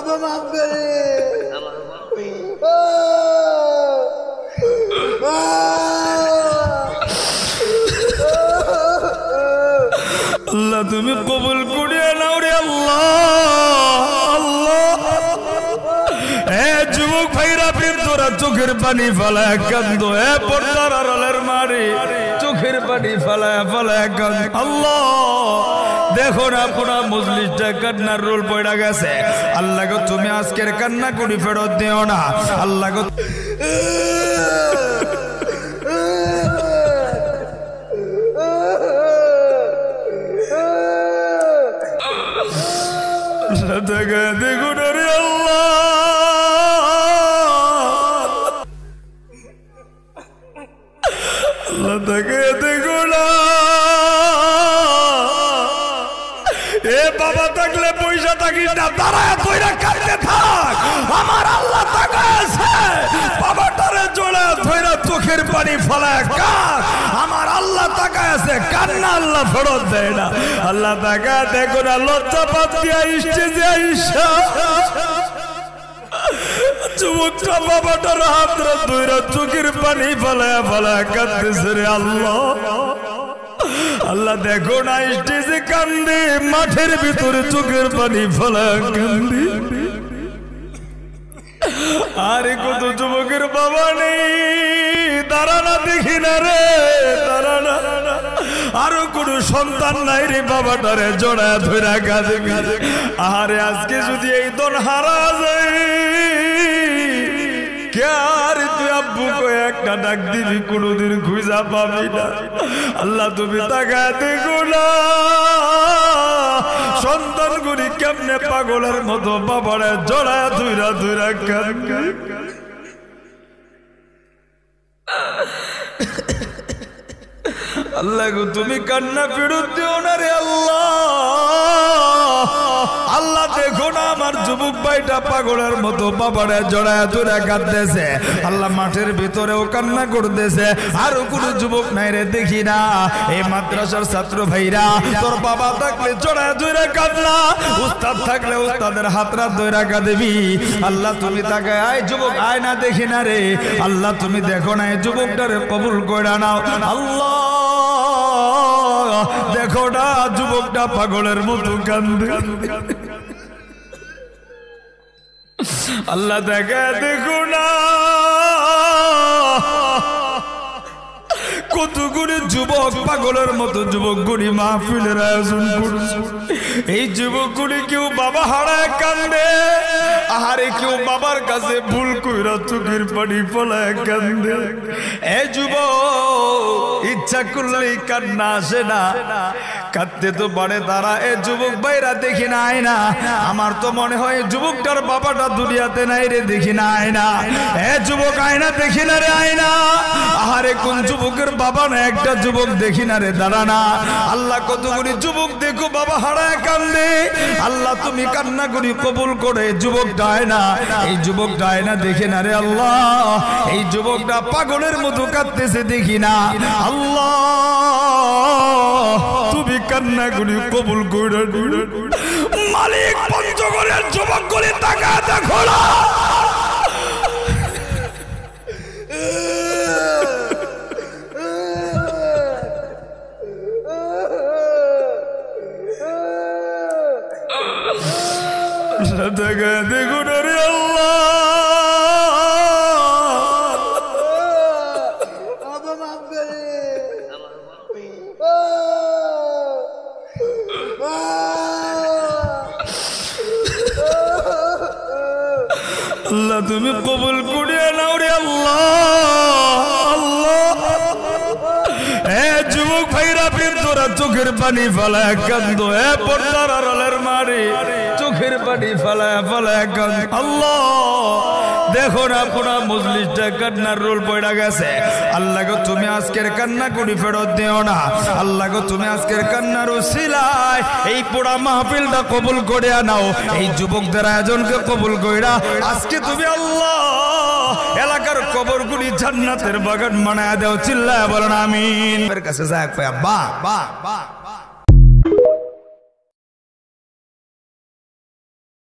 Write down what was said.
বাবা মাফ করে আল্লাহ তুমি কবুল করিয়া নাও রে আল্লাহ। আল্লাহ এ যুবক ভাইরা ফির তোরা চোখের পানি ফেলায় কান্দ, এ পর্দার আড়ালের মারে চোখের পানি ফেলায় ফেলায় কান্দ। আল্লাহ দেখো না পুরা মজলিসটা কান্নার রোল পড়া গেছে। আল্লাহ গো তুমি আজকের কান্না করি ফেরত দিও না। আল্লাহ গো দেখো না রে আল্লাহ, আল্লাহ তাকে দেখো না। এ বাবা থাকলে পয়সা থাকিস না, দাঁড়ায় তোরা কাঁদতে থাক। আমার আল্লাহ তাকাছে বাবাটারে জোড়া ধইরা চোখের পানি ফলায় কাঁদ। আমার আল্লাহ তাকাছে, কান্না আল্লাহ ফেরত দেয় না। আল্লাহ তাকা দেখো না, লজ্জা পাত দিয়া স্টেজে আইসা যুবকটা বাবাটার হাত ধইরা চোখের পানি ফলায় ফলায় কাঁদতেছে রে আল্লাহ। আল্লাহ দেখো না স্টেজে কান্দে, মাঠের ভিতরে চোখের পানি ফলায় কান্দে। আরে কত যুবকের বাবা নেই, দাঁড়ানা দেখি না রে, দাঁড়ানা। আরো কোন সন্তান নাই রে, বাবাটারে জড়ায় ধইরা কাঁদে কাঁদে। আরে আজকে যদি এই দন হারা যায়, একটা ডাক দিবি কোনদিন খুঁজা পাবি না। আল্লাহ তুমি তাকায় দেখো না, সন্তান গুলি কেমনে পাগলের মতো বাবারে জড়ায় ধইরা ধইরা কাঁদে। আল্লাহ গো তুমি কান্না ফেরত দিও না রে আল্লাহ। আল্লাহ দেখো না আমার যুবক ভাইটা পাগলের মতো বাবারে জড়ায় ধরে কাঁদতেছে। আল্লাহ মাঠের ভিতরেও কান্না করতেছে। আর কোন যুবক নাই রে দেখি না। এই মাদ্রাসার ছাত্র ভাইরা, তোর বাবা থাকলে জড়ায় ধরে কাঁদলা, উস্তাদ থাকলে উস্তাদের হাতরা ধরে কাঁদবি। আল্লাহ তুমি তাকে আয় যুবক আয় না দেখি না রে। আল্লাহ তুমি দেখো না এই যুবকটারে কবুল করে নাও। আল্লাহ দেখো না যুবকটা পাগলের মতো কান্দে। আল্লাহ দেখে দেখো না কতগুলি যুবক পাগলের মতো যুবকগুলি মাহফিলের আয়োজন করছে। এই যুবকগুলি কেউ বাবা হারায় কান্দে, আহারে কেউ বাবার কাছে ভুল কইরা চোখের পানি ফলায় কান্দে। এই যুবক ইচ্ছা করলেই কান্না আসে না, কাঁদতে তো পারে তারা। এ যুবক ভাইরা দেখি না আয় না, আমার তো মনে হয় যুবকটার বাবাটা দুনিয়াতে নাই রে, দেখি না আয় না। এ যুবক আয় না দেখি না রে আয় না। আহারে কোন যুবকের বাবা না একটা যুবক দেখি না রে, দাঁড়া না। আল্লাহ কতগুলি যুবক দেখো বাবা হারায় কান্দে। আল্লাহ তুমি কান্না করি কবুল করে যুবকটা আয় না, এই যুবকটা আয় না দেখে না রে আল্লাহ। এই যুবকটা পাগলের মতো কাঁদতেছে দেখি না। আল্লাহ তুমি কান্না করি কবুল করে মালিক। পঞ্চগড়ের যুবক করে তাকা দেখো না, দেখো না রে আল্লাহ। বাবা মাফ করে আল্লাহ তুমি কবুল করিয়া নাও রে আল্লাহ। আল্লাহ এ যুবক ভাইরা ফির তোরা চোখের পানি ফেলায় কান্দ, এ পর্দার আড়ালের মারে চোখের পানি ফেলায় ফেলায় কান্দ। আল্লাহ দেখো না পুরা মজলিসটা কান্নার রোল পড়া গেছে। আল্লাহ গো তুমি আজকের কান্না করি ফেরত দিও না। আল্লাহ গো তুমি আজকের কান্নার উসিলায় এই পুরা মাহফিলটা কবুল করে নাও। এই যুবকদের আয়োজনকে কবুল কইরা আজকে তুমি আল্লাহ এলাকার কবরগুলি জান্নাতের বাগান বানায় দাও। চিল্লায় বলেন আমিন। এর কাছে যায় বা বা বা